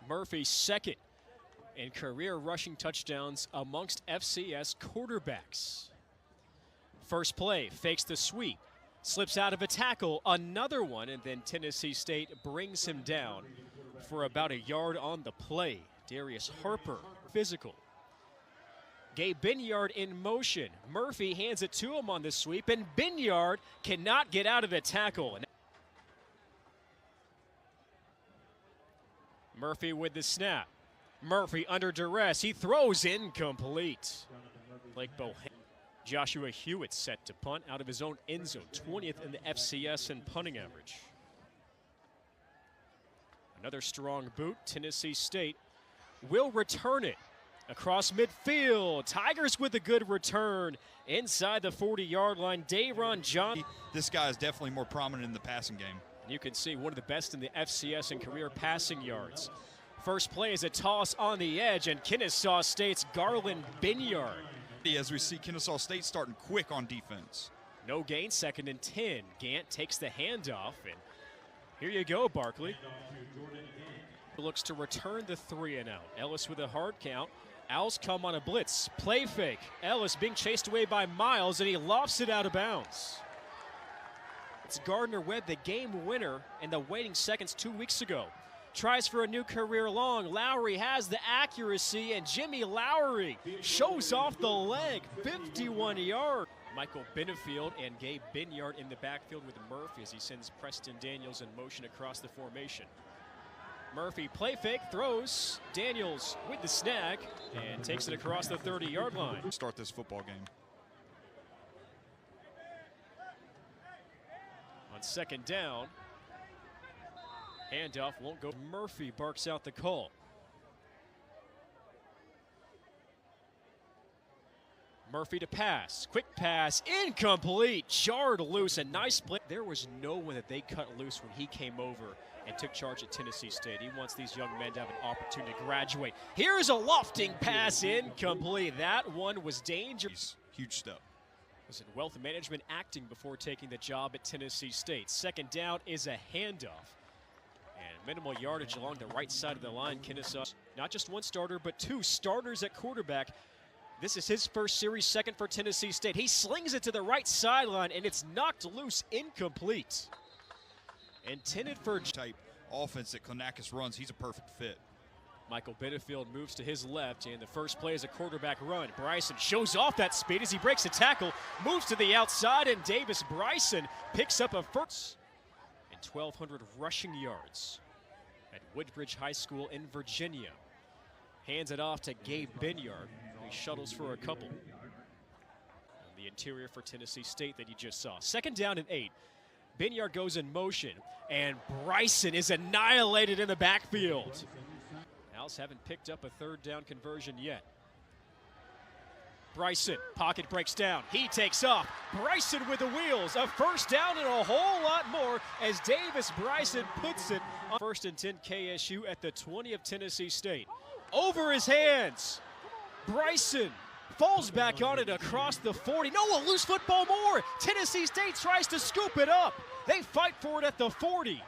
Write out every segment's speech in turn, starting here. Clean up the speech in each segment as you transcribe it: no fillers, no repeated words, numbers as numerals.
Murphy second in career rushing touchdowns amongst FCS quarterbacks. First play, fakes the sweep, slips out of a tackle, another one, and then Tennessee State brings him down for about a yard on the play. Darius Harper, physical. Gabe Binyard in motion. Murphy hands it to him on the sweep, and Binyard cannot get out of the tackle. Murphy with the snap. Murphy under duress. He throws incomplete. Blake Bohannon. Joshua Hewitt set to punt out of his own end zone. 20th in the FCS in punting average. Another strong boot. Tennessee State will return it across midfield. Tigers with a good return inside the 40-yard line. Dayron John. This guy is definitely more prominent in the passing game. You can see one of the best in the FCS in career passing yards. First play is a toss on the edge, and Kennesaw State's Garland Binyard. As we see Kennesaw State starting quick on defense. No gain, 2nd and 10. Gant takes the handoff, and here you go, Barkley. Looks to return the 3-and-out. Ellis with a hard count. Owls come on a blitz. Play fake. Ellis being chased away by Miles, and he lofts it out of bounds. It's Gardner Webb, the game winner in the waiting seconds 2 weeks ago. Tries for a new career long. Lowry has the accuracy, and Jimmy Lowry shows off the leg. 51 yards. Michael Benefield and Gabe Binyard in the backfield with Murphy as he sends Preston Daniels in motion across the formation. Murphy play fake, throws. Daniels with the snag and takes it across the 30-yard line. Start this football game. On 2nd down, handoff won't go. Murphy barks out the call. Murphy to pass. Quick pass. Incomplete. Jarred loose. A nice play. There was no one that they cut loose when he came over and took charge at Tennessee State. He wants these young men to have an opportunity to graduate. Here's a lofting pass. Incomplete. That one was dangerous. Huge step. Was in wealth management acting before taking the job at Tennessee State. 2nd down is a handoff. And minimal yardage along the right side of the line. Kennesaw, not just one starter, but 2 starters at quarterback. This is his first series, 2nd for Tennessee State. He slings it to the right sideline, and it's knocked loose, incomplete. Intended for type offense that Konakis runs, he's a perfect fit. Michael Benefield moves to his left, and the first play is a quarterback run. Bryson shows off that speed as he breaks a tackle, moves to the outside, and Davis Bryson picks up a first and 1,200 rushing yards at Woodbridge High School in Virginia. Hands it off to Gabe Binyard. He shuttles for a couple. On the interior for Tennessee State that you just saw. 2nd down and 8. Binyard goes in motion, and Bryson is annihilated in the backfield. Owls haven't picked up a 3rd down conversion yet. Bryson, pocket breaks down. He takes off. Bryson with the wheels. A 1st down and a whole lot more as Davis Bryson puts it on 1st and 10 KSU at the 20 of Tennessee State. Over his hands. Bryson falls back on it across the 40. No, a loose football more. Tennessee State tries to scoop it up. They fight for it at the 40.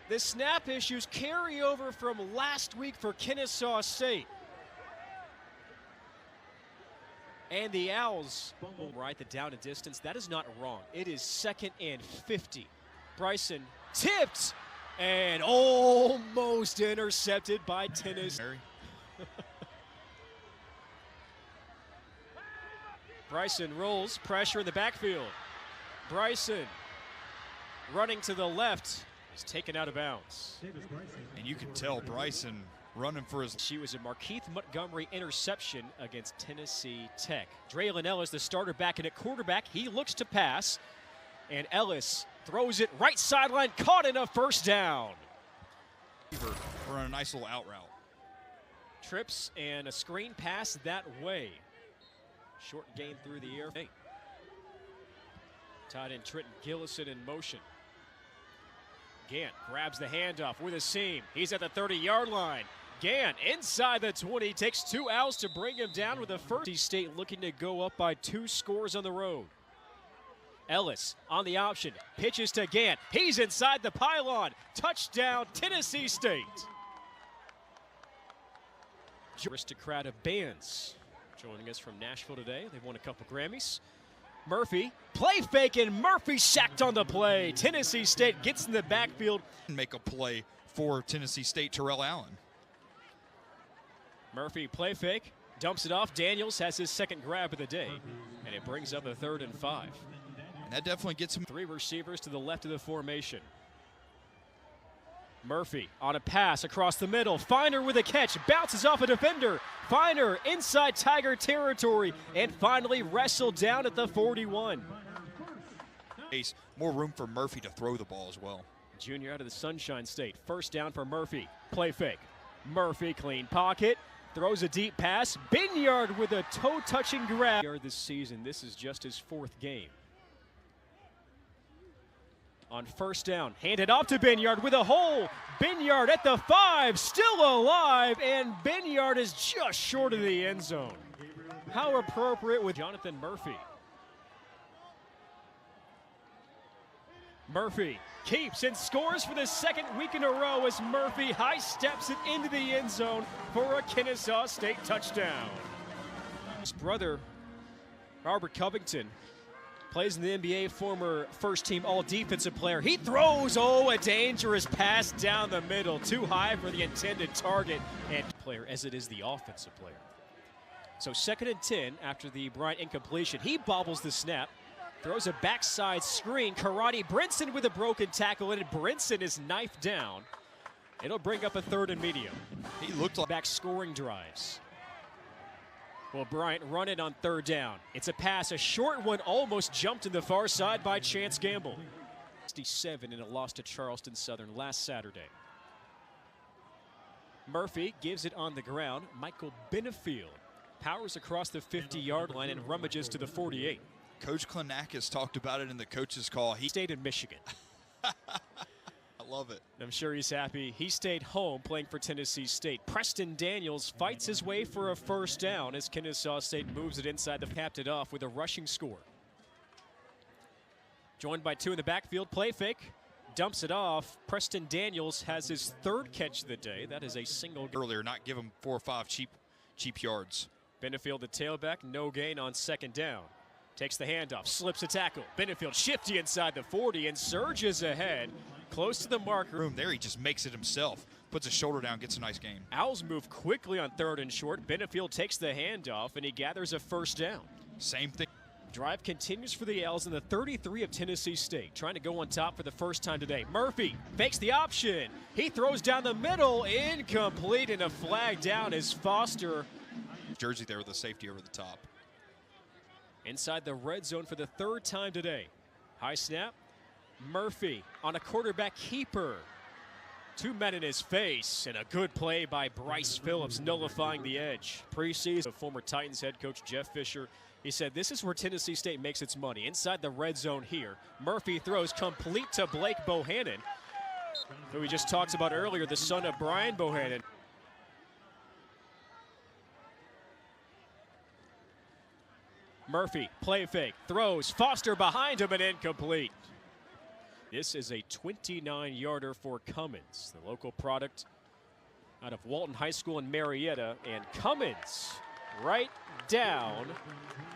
The snap issues carry over from last week for Kennesaw State. And the Owls will write the down and distance. That is not wrong. It is 2nd and 50. Bryson tipped and almost intercepted by Tennessee. Bryson rolls, pressure in the backfield. Bryson running to the left is taken out of bounds. And you can tell Bryson running for his. She was a Markeith Montgomery interception against Tennessee Tech. Draylon Ellis, the starter back in at quarterback. He looks to pass, and Ellis throws it right sideline, caught in a 1st down. For a nice little out route. Trips and a screen pass that way. Short gain through the air. Tight end Trenton Gillison in motion. Gant grabs the handoff with a seam. He's at the 30-yard line. Gant inside the 20, takes 2 Owls to bring him down with a 1st. State looking to go up by 2 scores on the road. Ellis on the option, pitches to Gant. He's inside the pylon. Touchdown, Tennessee State. Aristocrat of bands joining us from Nashville today. They've won a couple Grammys. Murphy, play fake, and Murphy sacked on the play. Tennessee State gets in the backfield. Make a play for Tennessee State, Terrell Allen. Murphy, play fake, dumps it off. Daniels has his second grab of the day, and it brings up a 3rd and 5. And that definitely gets him. 3 receivers to the left of the formation. Murphy on a pass across the middle. Feiner with a catch, bounces off a defender. Feiner inside Tiger territory, and finally wrestled down at the 41. More room for Murphy to throw the ball as well. Junior out of the Sunshine State. First down for Murphy. Play fake. Murphy, clean pocket. Throws a deep pass. Binyard with a toe-touching grab. This season, this is just his 4th game. On first down, handed off to Binyard with a hole. Binyard at the 5, still alive, and Binyard is just short of the end zone. How appropriate with Jonathan Murphy. Murphy keeps and scores for the 2nd week in a row as Murphy high steps it into the end zone for a Kennesaw State touchdown. His brother, Robert Covington, plays in the NBA, former first-team all-defensive player. He throws, a dangerous pass down the middle. Too high for the intended target and player as it is the offensive player. So 2nd and 10 after the Bryant incompletion. He bobbles the snap, throws a backside screen. Karate Brinson with a broken tackle, and Brinson is knifed down. It'll bring up a 3rd and medium. He looked like back scoring drives. Will Bryant run it on 3rd down? It's a pass, a short one, almost jumped to the far side by Chance Gamble. 67 in a loss to Charleston Southern last Saturday. Murphy gives it on the ground. Michael Benefield powers across the 50-yard line and rummages to the 48. Coach Klenakis talked about it in the coach's call. He stayed in Michigan. I love it. I'm sure he's happy. He stayed home playing for Tennessee State. Preston Daniels fights his way for a 1st down as Kennesaw State moves it inside the capped it off with a rushing score. Joined by 2 in the backfield, play fake, dumps it off. Preston Daniels has his 3rd catch of the day. That is a single. Earlier, not give him 4 or 5 cheap yards. Benefield the tailback, no gain on 2nd down. Takes the handoff, slips a tackle. Benefield shifty inside the 40 and surges ahead. Close to the marker. Room there, he just makes it himself. Puts his shoulder down, gets a nice gain. Owls move quickly on 3rd and short. Benefield takes the handoff, and he gathers a 1st down. Same thing. Drive continues for the Owls in the 33 of Tennessee State. Trying to go on top for the 1st time today. Murphy fakes the option. He throws down the middle. Incomplete, and a flag down as Foster. Jersey there with a safety over the top. Inside the red zone for the 3rd time today. High snap. Murphy on a quarterback keeper. 2 men in his face, and a good play by Bryce Phillips nullifying the edge. Preseason, former Titans head coach Jeff Fisher, he said this is where Tennessee State makes its money. Inside the red zone here. Murphy throws complete to Blake Bohannon, who we just talked about earlier, the son of Brian Bohannon. Murphy, play fake, throws, Foster behind him and incomplete. This is a 29-yarder for Cummins, the local product out of Walton High School in Marietta. And Cummins right down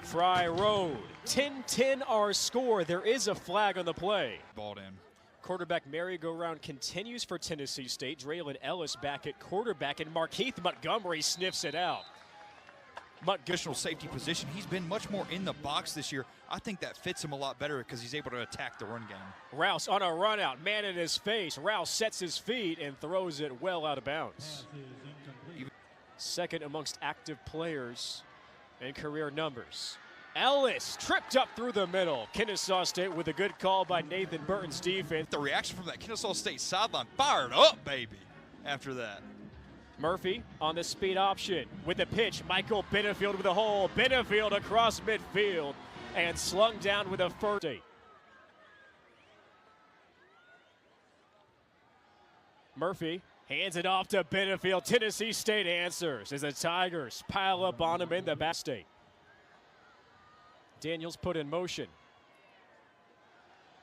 Fry Road. 10-10 our score. There is a flag on the play. Balled in. Quarterback merry-go-round continues for Tennessee State. Draylon Ellis back at quarterback, and Markeith Montgomery sniffs it out. Additional safety position. He's been much more in the box this year. I think that fits him a lot better because he's able to attack the run game. Rouse on a run out, man in his face. Rouse sets his feet and throws it well out of bounds. 2nd amongst active players in career numbers. Ellis tripped up through the middle. Kennesaw State with a good call by Nathan Burton's defense. The reaction from that Kennesaw State sideline, fired up, baby, after that. Murphy on the speed option with the pitch. Michael Benefield with a hole. Benefield across midfield and slung down with a 1st. Murphy hands it off to Benefield. Tennessee State answers as the Tigers pile up on him in the back state. Daniels put in motion.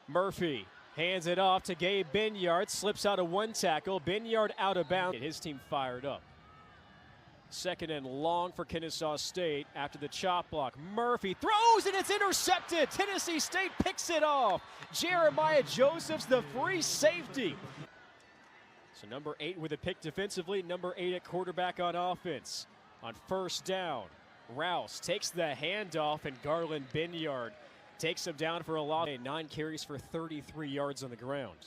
Murphy hands it off to Gabe Binyard, slips out of one tackle. Binyard out of bounds. His team fired up. Second and long for Kennesaw State after the chop block. Murphy throws and it's intercepted. Tennessee State picks it off. Jeremiah Joseph's the free safety. So number 8 with a pick defensively, number 8 at quarterback on offense. On first down, Rouse takes the handoff and Garland Binyard takes him down for a loss. 9 carries for 33 yards on the ground.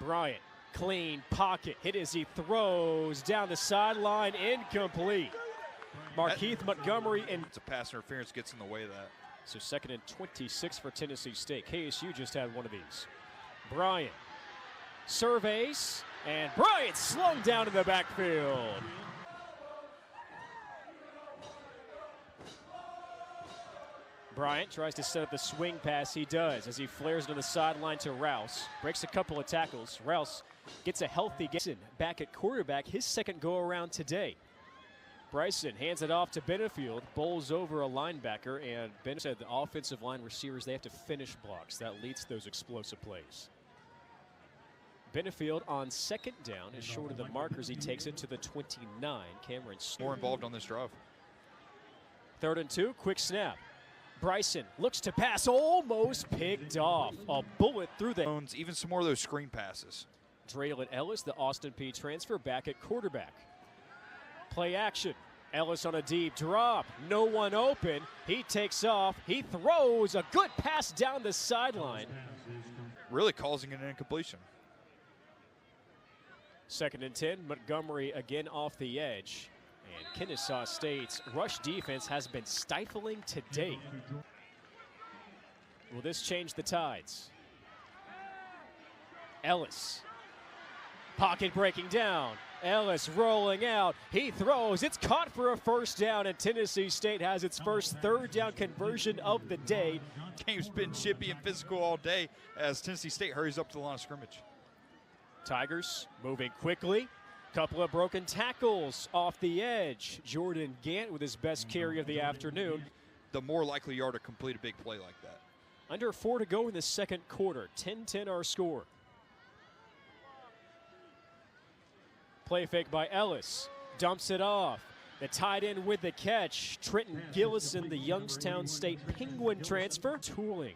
Bryant, clean pocket, hit as he throws down the sideline, incomplete. Markeith Montgomery and it's a pass interference gets in the way of that. So second and 26 for Tennessee State. KSU just had one of these. Bryant surveys, and Bryant slung down in the backfield. Bryant tries to set up the swing pass. He does as he flares to the sideline to Rouse. Breaks a couple of tackles. Rouse gets a healthy Gibson back at quarterback, his second go-around today. Bryson hands it off to Benefield, bowls over a linebacker, and Ben said the offensive line receivers, they have to finish blocks. That leads to those explosive plays. Benefield on second down is short of the markers. He takes it to the 29. Cameron more involved on this drive. 3rd and 2, quick snap. Bryson looks to pass, almost picked off. A bullet through the even some more of those screen passes. Draylon Ellis, the Austin Peay transfer, back at quarterback. Play action. Ellis on a deep drop. No one open. He takes off. He throws a good pass down the sideline. Really causing an incompletion. 2nd and 10. Montgomery again off the edge. And Kennesaw State's rush defense has been stifling to date. Will this change the tides? Ellis. Pocket breaking down. Ellis rolling out. He throws. It's caught for a first down, and Tennessee State has its first 3rd down conversion of the day. Game's been chippy and physical all day as Tennessee State hurries up to the line of scrimmage. Tigers moving quickly. Couple of broken tackles off the edge. Jordan Gant with his best carry of the afternoon. The more likely you are to complete a big play like that. Under 4 to go in the second quarter. 10-10 our score. Play fake by Ellis. Dumps it off. The tight end with the catch. Trenton Gillison, the Youngstown State Penguin transfer. Tooling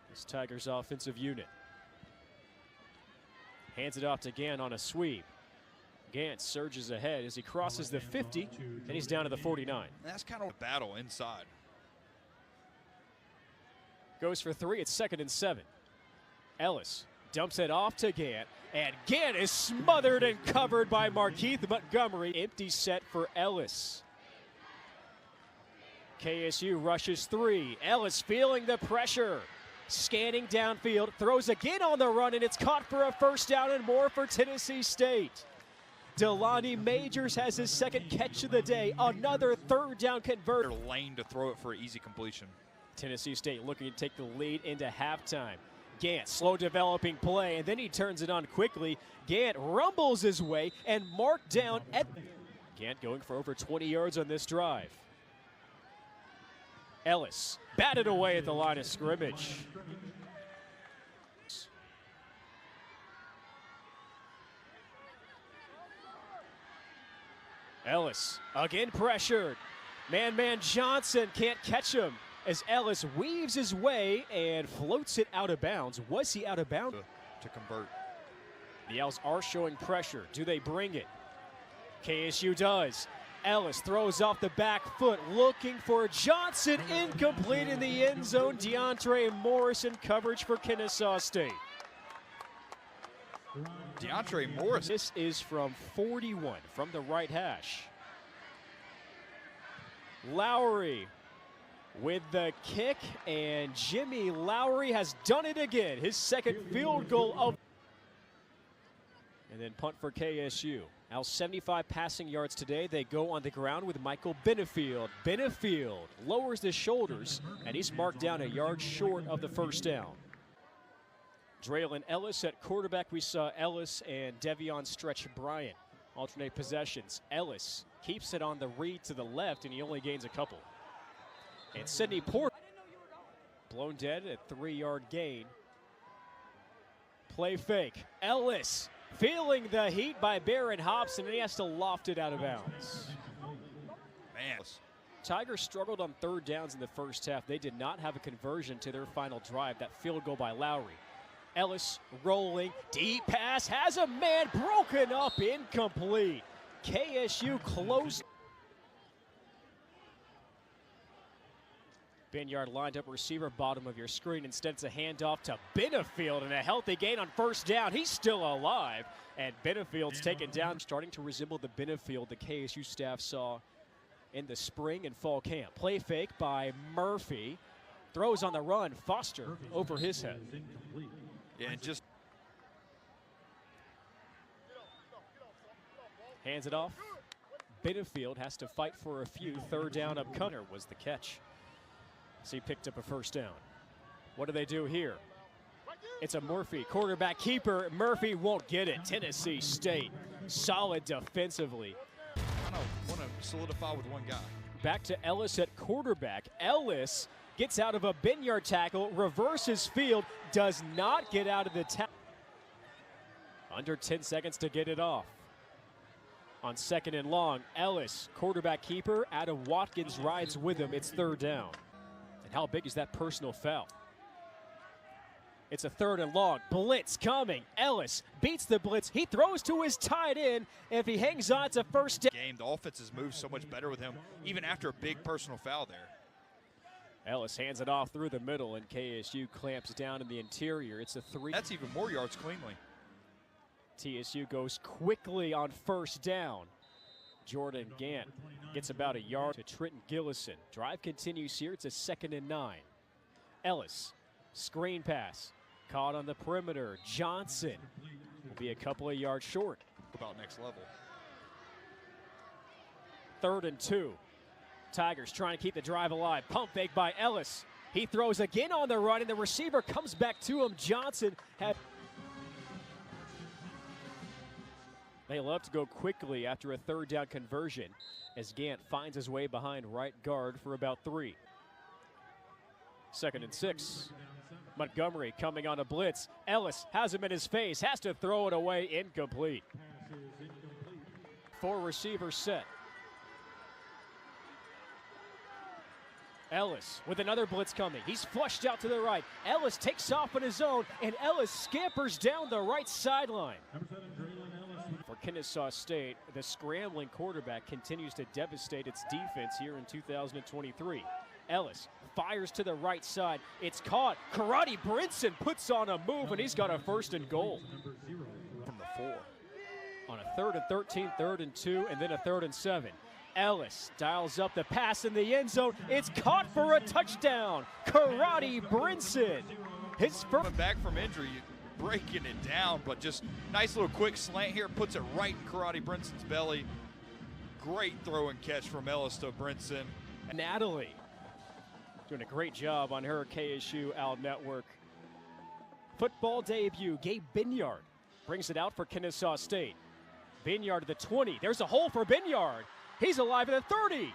this Tigers offensive unit. Hands it off to Gant on a sweep. Gant surges ahead as he crosses the 50, and he's down to the 49. That's kind of a battle inside. Goes for 3. It's 2nd and 7. Ellis dumps it off to Gant, and Gant is smothered and covered by Markeith Montgomery. Empty set for Ellis. KSU rushes 3. Ellis feeling the pressure. Scanning downfield, throws again on the run, and it's caught for a first down and more for Tennessee State. Delani Majors has his second catch of the day. Another 3rd down converter. Lane to throw it for an easy completion. Tennessee State looking to take the lead into halftime. Gant, slow developing play, and then he turns it on quickly. Gant rumbles his way and marked down at Gant going for over 20 yards on this drive. Ellis batted away at the line of scrimmage. Ellis again pressured. Man Johnson can't catch him as Ellis weaves his way and floats it out of bounds. Was he out of bounds? To convert. The Owls are showing pressure. Do they bring it? KSU does. Ellis throws off the back foot, looking for Johnson, incomplete in the end zone. DeAndre Morris in coverage for Kennesaw State. DeAndre Morris. This is from 41 from the right hash. Lowry with the kick, and Jimmy Lowry has done it again. His second field goal of. And then punt for KSU. Now 75 passing yards today. They go on the ground with Michael Benefield. Benefield lowers the shoulders, and he's marked down a yard short of the first down. Draylon Ellis at quarterback. We saw Ellis and Devion Stretch Bryant alternate possessions. Ellis keeps it on the read to the left, and he only gains a couple. And Sidney Porter. Blown dead at 3-yard gain. Play fake. Ellis feeling the heat by Barron Hobson, and he has to loft it out of bounds. Man. Tigers struggled on third downs in the first half. They did not have a conversion to their final drive. That field goal by Lowry. Ellis rolling, deep pass, has a man broken up, incomplete. KSU close. Binyard lined up receiver, bottom of your screen. Instead, it's a handoff to Benefield and a healthy gain on first down. He's still alive, and Benefield's taken down, starting to resemble the Benefield the KSU staff saw in the spring and fall camp. Play fake by Murphy. Throws on the run. Foster over his head. Yeah, and just hands it off. Benefield has to fight for a few. Third down up. Cunner was the catch. So he picked up a first down. What do they do here? It's a Murphy quarterback keeper. Murphy won't get it. Tennessee State solid defensively. I want to solidify with one guy. Back to Ellis at quarterback. Ellis gets out of a Binyard tackle, reverses field, does not get out of the tackle. Under 10 seconds to get it off. On second and long, Ellis, quarterback keeper, Adam Watkins rides with him. It's third down. And how big is that personal foul? It's a third and long. Blitz coming. Ellis beats the blitz. He throws to his tight end. If he hangs on, it's a first down. The offense has moved so much better with him, even after a big personal foul there. Ellis hands it off through the middle, and KSU clamps down in the interior. It's a 3. That's even more yards cleanly. TSU goes quickly on first down. Jordan Gant gets about a yard to Trenton Gillison. Drive continues here. It's a 2nd and 9. Ellis, screen pass. Caught on the perimeter. Johnson will be a couple of yards short. About next level. 3rd and 2. Tigers trying to keep the drive alive. Pump fake by Ellis. He throws again on the run, and the receiver comes back to him. Johnson had. They love to go quickly after a third down conversion as Gant finds his way behind right guard for about 3. 2nd and 6. Montgomery coming on a blitz. Ellis has him in his face, has to throw it away, incomplete. 4 receivers set. Ellis with another blitz coming. He's flushed out to the right. Ellis takes off on his own, and Ellis scampers down the right sideline. For Kennesaw State, the scrambling quarterback continues to devastate its defense here in 2023. Ellis fires to the right side. It's caught. Karate Brinson puts on a move, and he's got a 1st and goal. From the 4. On a 3rd and 13, 3rd and 2, and then a 3rd and 7. Ellis dials up the pass in the end zone. It's caught for a touchdown. Karate Brinson. His first. Back from injury, breaking it down, but just nice little quick slant here. Puts it right in Karate Brinson's belly. Great throw and catch from Ellis to Brinson. Natalie doing a great job on her KSU Owl Network. Football debut, Gabe Binyard brings it out for Kennesaw State. Binyard to the 20. There's a hole for Binyard. He's alive at the 30.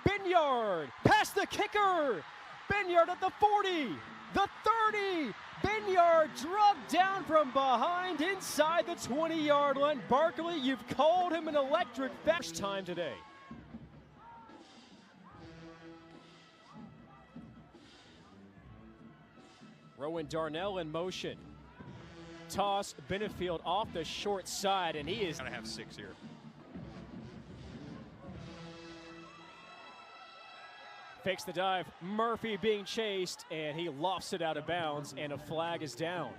Binyard past the kicker. Binyard at the 40. The 30. Binyard drugged down from behind inside the 20-yard line. Barkley, you've called him an electric first time today. Rowan Darnell in motion. Toss, Benefield off the short side, and he is going to have 6 here. Fakes the dive. Murphy being chased, and he lofts it out of bounds, and a flag is down.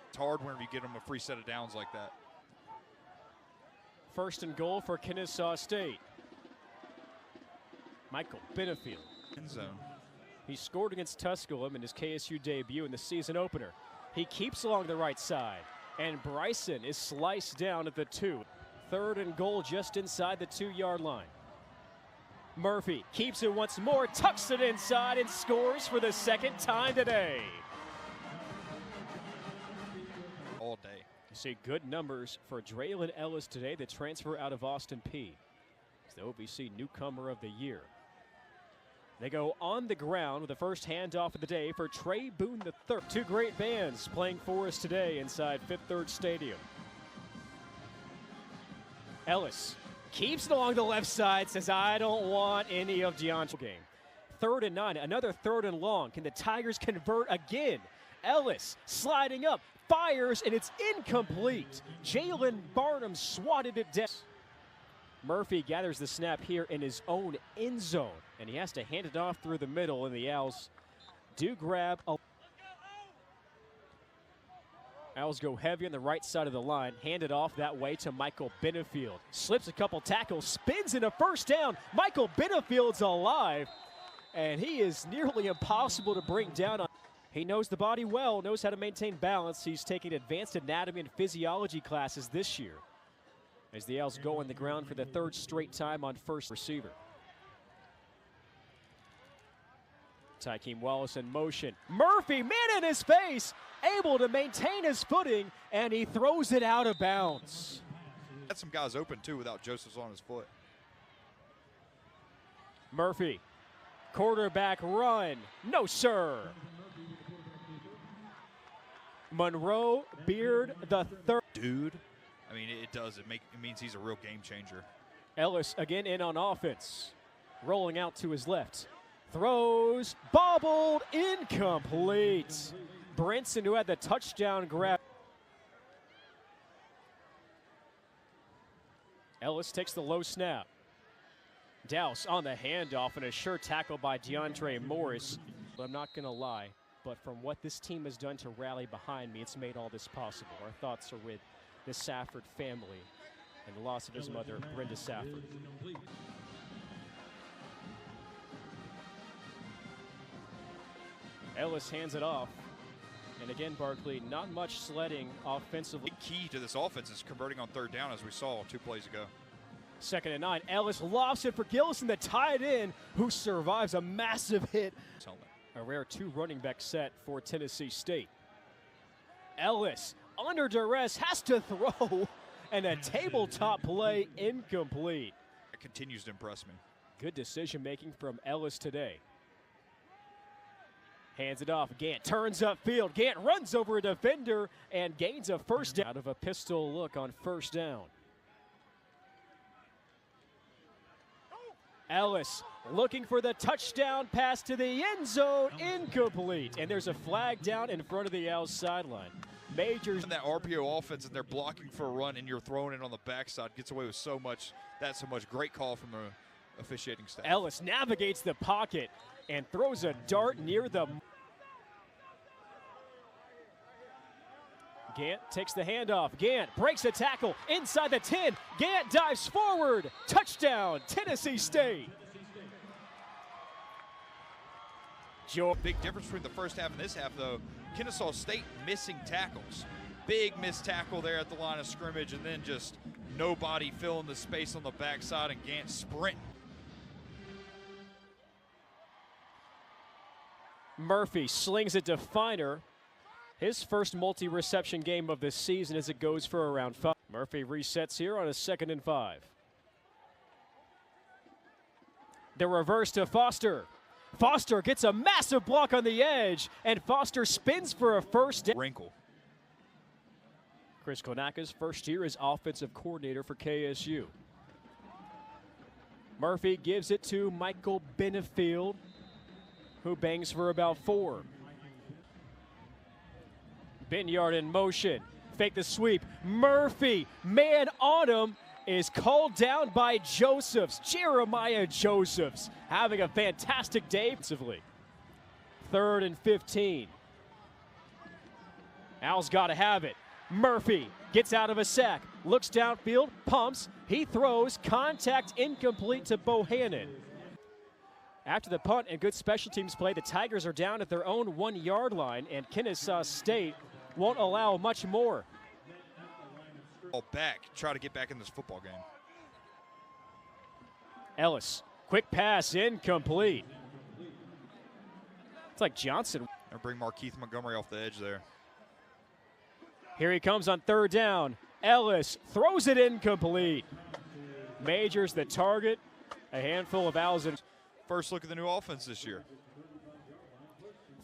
It's hard whenever you get them a free set of downs like that. 1st and goal for Kennesaw State. Michael Benefield. End zone. He scored against Tusculum in his KSU debut in the season opener. He keeps along the right side, and Bryson is sliced down at the 2. 3rd and goal just inside the 2-yard line. Murphy keeps it once more, tucks it inside, and scores for the 2nd time today. All day. You see good numbers for Draylon Ellis today, the transfer out of Austin Peay. He's the OVC Newcomer of the Year. They go on the ground with the first handoff of the day for Trey Boone III. Two great bands playing for us today inside Fifth Third Stadium. Ellis keeps it along the left side, says, I don't want any of DeAndre's game. 3rd and 9, another 3rd and long. Can the Tigers convert again? Ellis sliding up, fires, and it's incomplete. Jalen Barnum swatted it down. Murphy gathers the snap here in his own end zone, and he has to hand it off through the middle, and the Owls do grab a... Owls go heavy on the right side of the line, hand it off that way to Michael Benefield. Slips a couple tackles, spins in a first down. Michael Benefield's alive, and he is nearly impossible to bring down. He knows the body well, knows how to maintain balance. He's taking advanced anatomy and physiology classes this year, as the Owls go on the ground for the 3rd straight time on first receiver. Tykeem Wallace in motion. Murphy, man in his face, able to maintain his footing, and he throws it out of bounds. Had some guys open too without Josephs on his foot. Murphy, quarterback run. No, sir. Monroe Beard the third. Dude. I mean, it does. It means he's a real game changer. Ellis again in on offense. Rolling out to his left. Throws, bobbled, incomplete. Brinson, who had the touchdown grab. Ellis takes the low snap. Dowse on the handoff and a sure tackle by DeAndre Morris. I'm not going to lie, but from what this team has done to rally behind me, it's made all this possible. Our thoughts are with the Safford family and the loss of his mother, Brenda Safford. Ellis hands it off. And again, Barkley, not much sledding offensively. The key to this offense is converting on 3rd down, as we saw 2 plays ago. 2nd and 9. Ellis lofts it for Gillison, the tight end, who survives a massive hit. A rare 2 running back set for Tennessee State. Ellis, under duress, has to throw, and a tabletop play incomplete. It continues to impress me. Good decision making from Ellis today. Hands it off. Gant turns upfield. Gant runs over a defender and gains a first down out of a pistol look on 1st down. Ellis looking for the touchdown pass to the end zone. Incomplete. And there's a flag down in front of the Owls sideline. Majors. That RPO offense, and they're blocking for a run, and you're throwing it on the backside. Gets away with so much. That's so much. Great call from the officiating staff. Ellis navigates the pocket and throws a dart near the... Gant takes the handoff. Gant breaks a tackle inside the 10. Gant dives forward. Touchdown, Tennessee State. Big difference between the first half and this half, though. Kennesaw State missing tackles. Big missed tackle there at the line of scrimmage, and then just nobody filling the space on the backside, and Gant sprinting. Murphy slings it to Finer. His first multi-reception game of the season as it goes for around 5. Murphy resets here on a 2nd and 5. The reverse to Foster. Foster gets a massive block on the edge, and Foster spins for a first down. Wrinkle. Chris Konaka's first year as offensive coordinator for KSU. Murphy gives it to Michael Benefield, who bangs for about 4. Binyard in motion. Fake the sweep. Murphy, man on him, is called down by Josephs. Jeremiah Josephs having a fantastic day defensively. 3rd and 15. Al's got to have it. Murphy gets out of a sack, looks downfield, pumps, he throws, contact incomplete to Bohannon. After the punt and good special teams play, the Tigers are down at their own 1-yard line, and Kennesaw State won't allow much more. Back, try to get back in this football game. Ellis, quick pass, incomplete. It's like Johnson. Or bring Markeith Montgomery off the edge there. Here he comes on 3rd down. Ellis throws it incomplete. Majors the target. A handful of Owls in first look at the new offense this year.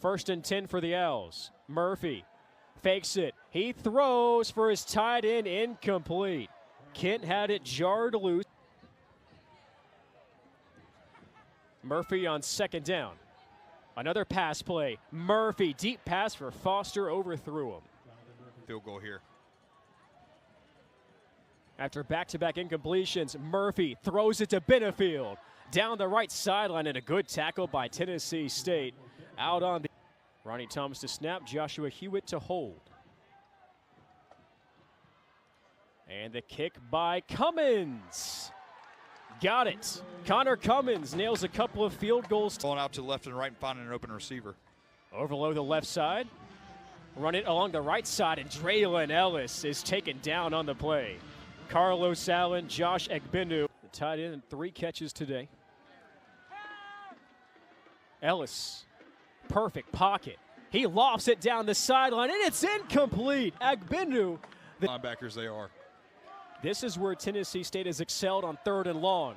1st and 10 for the Owls. Murphy fakes it. He throws for his tight end, incomplete. Kent had it jarred loose. Murphy on 2nd down. Another pass play. Murphy, deep pass for Foster, overthrew him. Field goal here. After back-to-back incompletions, Murphy throws it to Benefield. Down the right sideline, and a good tackle by Tennessee State. Out on the Ronnie Thomas to snap, Joshua Hewitt to hold. And the kick by Cummins. Got it. Connor Cummins nails a couple of field goals. Going out to the left and right and finding an open receiver. Overload the left side. Run it along the right side, and Draylon Ellis is taken down on the play. Carlos Allen, Josh Egbinu, the tight end, 3 catches today. Ellis, perfect pocket. He lofts it down the sideline, and it's incomplete. Egbinu. Linebackers they are. This is where Tennessee State has excelled on 3rd and long.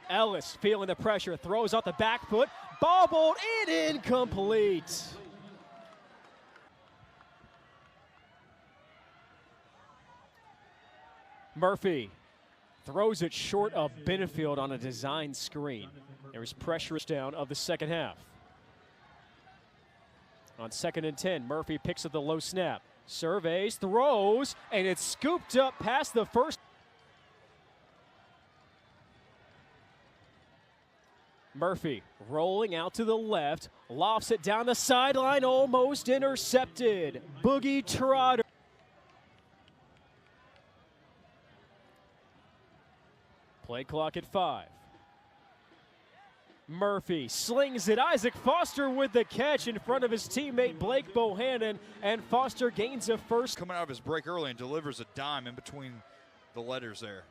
Ellis feeling the pressure, throws out the back foot, bobbled and incomplete. Murphy throws it short of Benefield on a design screen. There was pressure down of the 2nd half. On 2nd and 10, Murphy picks up the low snap, surveys, throws, and it's scooped up past the first. Murphy rolling out to the left, lofts it down the sideline, almost intercepted. Boogie Trotter. Play clock at 5. Murphy slings it. Isaac Foster with the catch in front of his teammate Blake Bohannon, and Foster gains a first. Coming out of his break early and delivers a dime in between the letters there.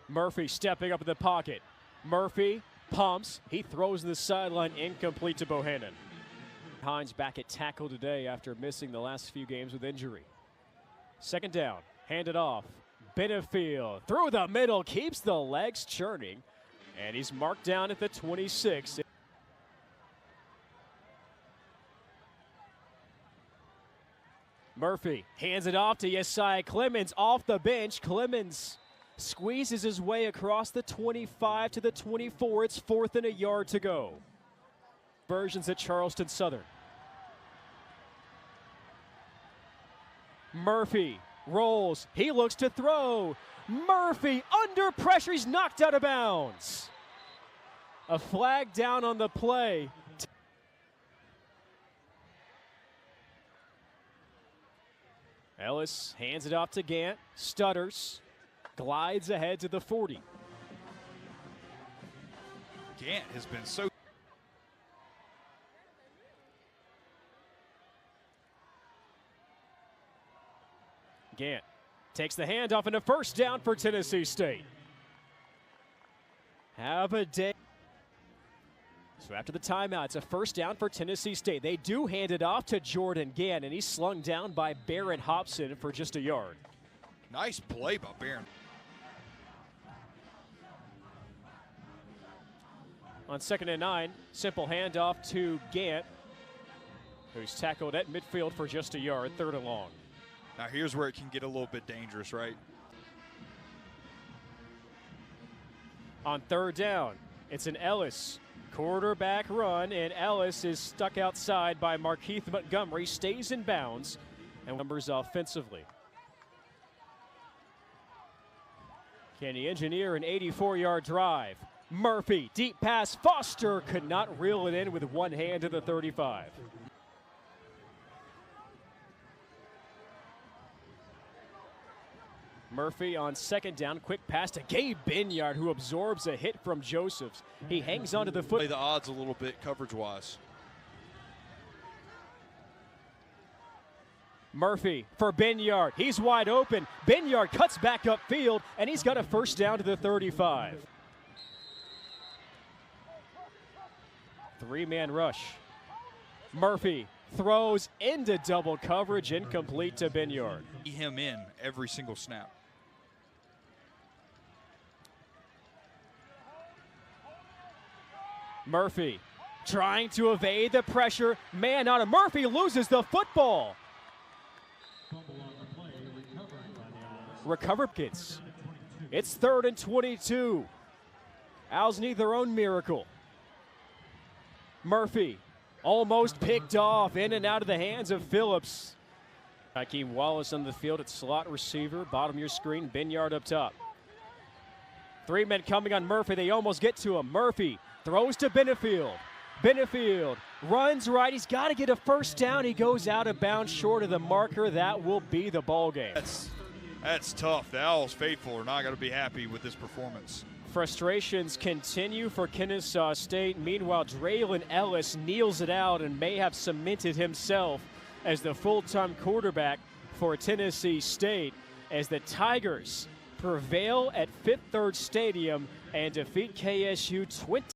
Murphy stepping up in the pocket. Murphy pumps. He throws the sideline, incomplete to Bohannon. Hines back at tackle today after missing the last few games with injury. 2nd down, handed off. Benefield through the middle, keeps the legs churning, and he's marked down at the 26. Murphy hands it off to Yesiah Clemens off the bench. Clemens squeezes his way across the 25 to the 24. It's 4th and a yard to go. Versions at Charleston Southern. Murphy rolls. He looks to throw. Murphy under pressure. He's knocked out of bounds. A flag down on the play. Ellis hands it off to Gant. Stutters. Glides ahead to the 40. Gant has been so. Gant takes the handoff and a first down for Tennessee State. Have a day. So after the timeout, it's a first down for Tennessee State. They do hand it off to Jordan Gant, and he's slung down by Barrett Hobson for just a yard. Nice play by Barron. On 2nd and 9, simple handoff to Gant, who's tackled at midfield for just a yard, 3rd and long. Now here's where it can get a little bit dangerous, right? On 3rd down, it's an Ellis quarterback run, and Ellis is stuck outside by Markeith Montgomery, stays in bounds, and numbers offensively. Can he engineer an 84-yard drive? Murphy, deep pass. Foster could not reel it in with one hand to the 35. Murphy on 2nd down, quick pass to Gabe Binyard, who absorbs a hit from Josephs. He hangs onto the foot. Play the odds a little bit coverage-wise. Murphy for Binyard. He's wide open. Binyard cuts back upfield, and he's got a first down to the 35. 3-man rush. Murphy throws into double coverage, incomplete to Binyard. Him in every single snap. Murphy trying to evade the pressure. Man on him. Murphy loses the football. Recover kids. It's 3rd and 22. Owls need their own miracle. Murphy almost picked off, in and out of the hands of Phillips. Hakeem Wallace on the field at slot receiver. Bottom of your screen, Binyard up top. 3 men coming on Murphy. They almost get to him. Murphy throws to Benefield. Benefield runs right. He's got to get a first down. He goes out of bounds short of the marker. That will be the ball game. That's tough. The Owls faithful are not going to be happy with this performance. Frustrations continue for Kennesaw State. Meanwhile, Draylon Ellis kneels it out and may have cemented himself as the full-time quarterback for Tennessee State as the Tigers prevail at Fifth Third Stadium and defeat KSU 20.